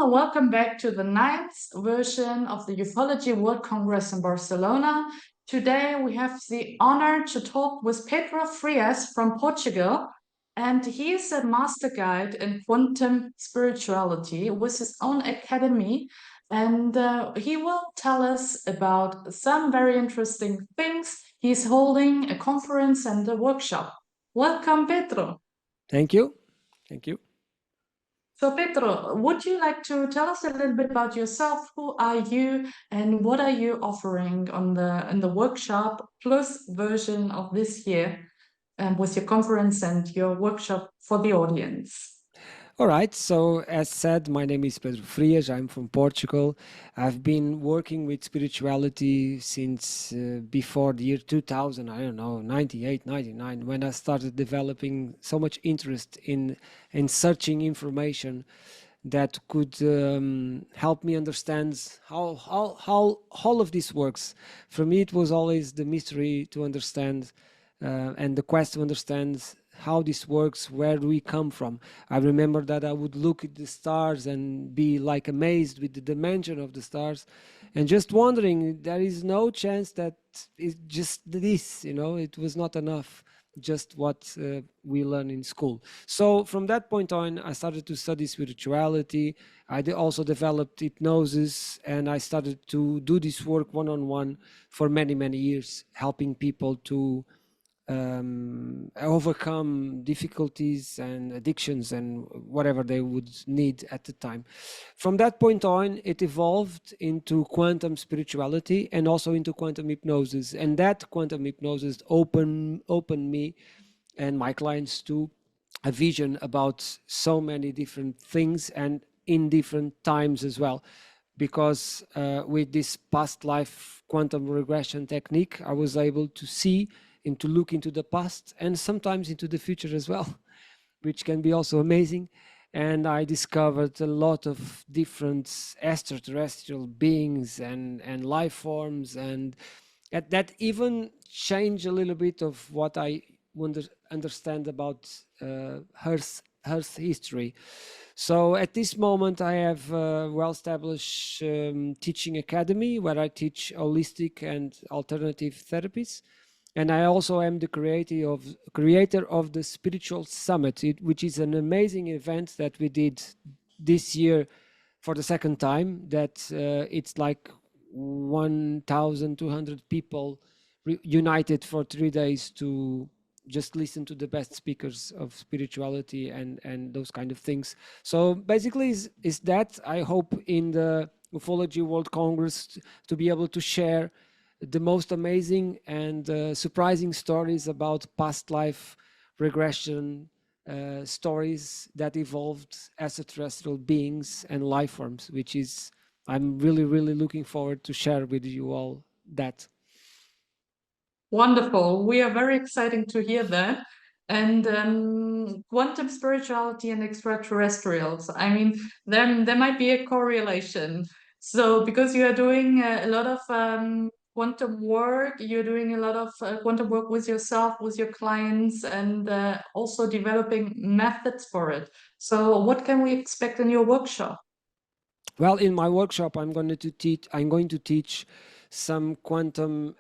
Hello, welcome back to the ninth version of the Ufology World Congress in Barcelona. Today we have the honor to talk with Pedro Frías from Portugal, and he is a master guide in quantum spirituality with his own academy, and he will tell us about some very interesting things. He's holding a conference and a workshop. Welcome, Pedro. Thank you. Thank you. So, Pedro, would you like to tell us a little bit about yourself? Who are you, and what are you offering on the workshop plus version of this year, with your conference and your workshop for the audience? All right. So, as said, my name is Pedro Frías. I'm from Portugal. I've been working with spirituality since before the year 2000. I don't know, 98, 99, when I started developing so much interest in searching information that could help me understand how all of this works. For me, it was always the mystery to understand and the quest to understand how this works, where do we come from. I remember that I would look at the stars and be like amazed with the dimension of the stars and just wondering, there is no chance that it's just this, it was not enough, just what we learn in school. So from that point on, I started to study spirituality. I also developed hypnosis, and I started to do this work one-on-one for many, many years, helping people to overcome difficulties and addictions and whatever they would need at the time. From that point on, it evolved into quantum spirituality and also into quantum hypnosis. And that quantum hypnosis opened me and my clients to a vision about so many different things and in different times as well. Because with this past life quantum regression technique, I was able to see and to look into the past and sometimes into the future as well, which can be also amazing. And I discovered a lot of different extraterrestrial beings and life forms, and that even changed a little bit of what I understand about Earth history. So at this moment, I have a well-established teaching academy where I teach holistic and alternative therapies. And I also am the creator of the Spiritual Summit, which is an amazing event that we did this year for the second time. That it's like 1,200 people united for 3 days to just listen to the best speakers of spirituality and those kind of things. So basically is that I hope in the Ufology World Congress to be able to share the most amazing and surprising stories about past life regression stories that evolved extraterrestrial beings and life forms, which is, I'm really, really looking forward to share with you all that. Wonderful. We are very excited to hear that. And quantum spirituality and extraterrestrials. I mean, there might be a correlation. So because you are doing a lot of quantum work, you're doing a lot of quantum work with yourself, with your clients, and also developing methods for it. So what can we expect in your workshop? Well, in my workshop, I'm going to teach some quantum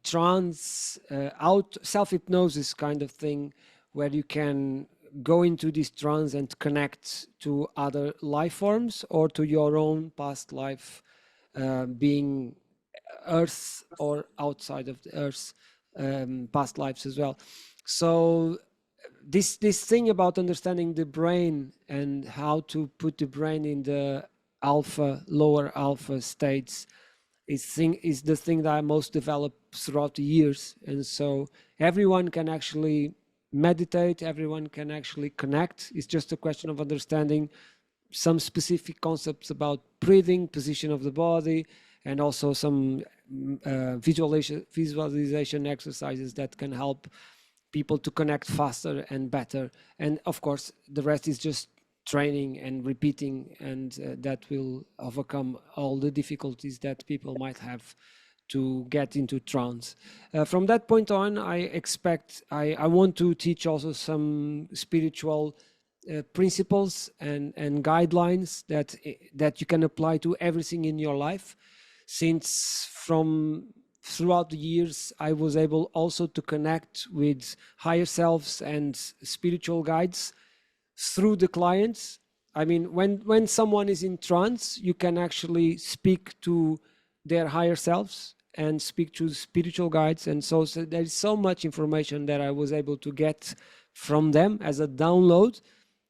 trance, self-hypnosis kind of thing, where you can go into this trance and connect to other life forms or to your own past life, being Earth or outside of the Earth, past lives as well. So this thing about understanding the brain and how to put the brain in the lower alpha states is the thing that I most developed throughout the years. And so everyone can actually meditate, everyone can actually connect. It's just a question of understanding some specific concepts about breathing, position of the body, and also some visualization exercises that can help people to connect faster and better. And of course, the rest is just training and repeating, and that will overcome all the difficulties that people might have to get into trance. From that point on, I want to teach also some spiritual principles and guidelines that you can apply to everything in your life. Since from throughout the years, I was able also to connect with higher selves and spiritual guides through the clients. I mean, when someone is in trance, you can actually speak to their higher selves and speak to spiritual guides. And so there's so much information that I was able to get from them as a download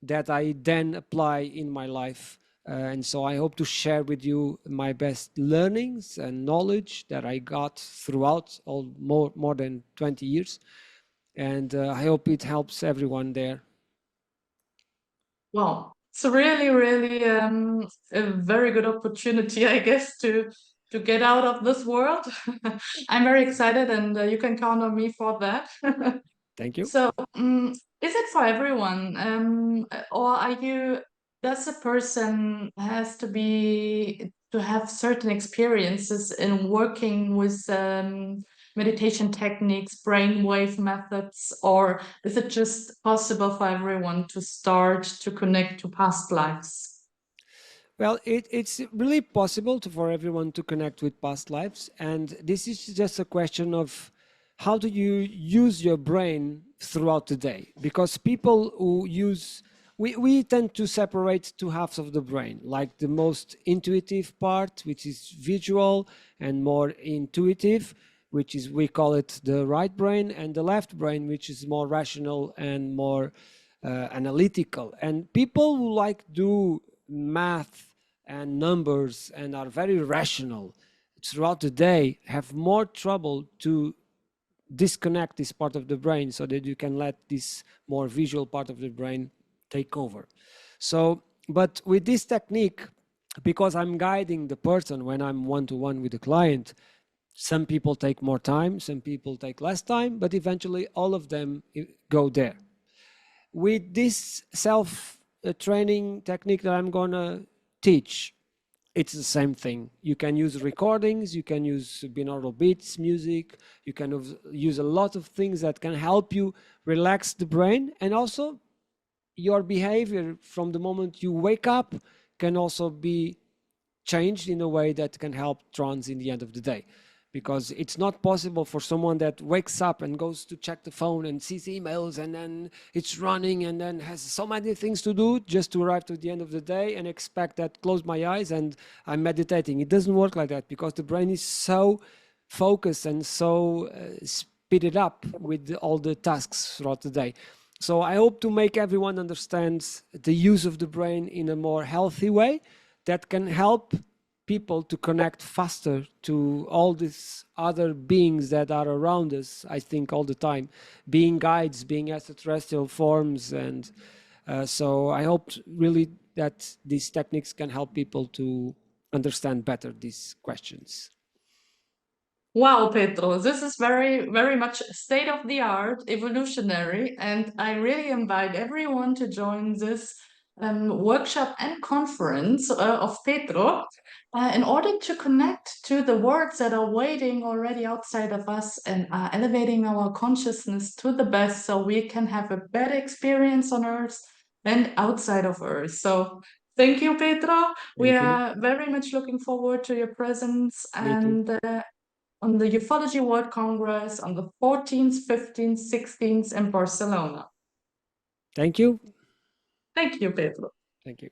that I then apply in my life. And so I hope to share with you my best learnings and knowledge that I got throughout more than 20 years. And I hope it helps everyone there. Wow, it's really, really a very good opportunity, I guess, to get out of this world. I'm very excited, and you can count on me for that. Thank you. So, is it for everyone, or does a person has to have certain experiences in working with meditation techniques, brainwave methods, or is it just possible for everyone to start to connect to past lives? Well, it's really possible for everyone to connect with past lives. And this is just a question of how do you use your brain throughout the day? Because people who we tend to separate two halves of the brain, like the most intuitive part, which is visual, and more intuitive, which is, we call it the right brain, and the left brain, which is more rational and more analytical. And people who like do math and numbers and are very rational throughout the day have more trouble to disconnect this part of the brain so that you can let this more visual part of the brain take over. So, but with this technique, because I'm guiding the person when I'm one-to-one with the client, some people take more time, some people take less time, but eventually all of them go there. With this self-training technique that I'm gonna teach, it's the same thing. You can use recordings, you can use binaural beats, music, you can use a lot of things that can help you relax the brain, and also your behavior from the moment you wake up can also be changed in a way that can help trance in the end of the day. Because it's not possible for someone that wakes up and goes to check the phone and sees emails and then it's running and then has so many things to do just to arrive to the end of the day and expect that close my eyes and I'm meditating. It doesn't work like that because the brain is so focused and so speeded up with all the tasks throughout the day. So I hope to make everyone understand the use of the brain in a more healthy way that can help people to connect faster to all these other beings that are around us, I think, all the time, being guides, being extraterrestrial forms. And so I hope really that these techniques can help people to understand better these questions. Wow, Pedro, this is very, very much state of the art, evolutionary, and I really invite everyone to join this workshop and conference of Pedro in order to connect to the words that are waiting already outside of us and are elevating our consciousness to the best so we can have a better experience on Earth and outside of Earth. So thank you, Pedro. We Thank you. are very much looking forward to your presence Me too. and on the Ufology World Congress on the 14th, 15th, 16th in Barcelona. Thank you. Thank you, Pedro. Thank you.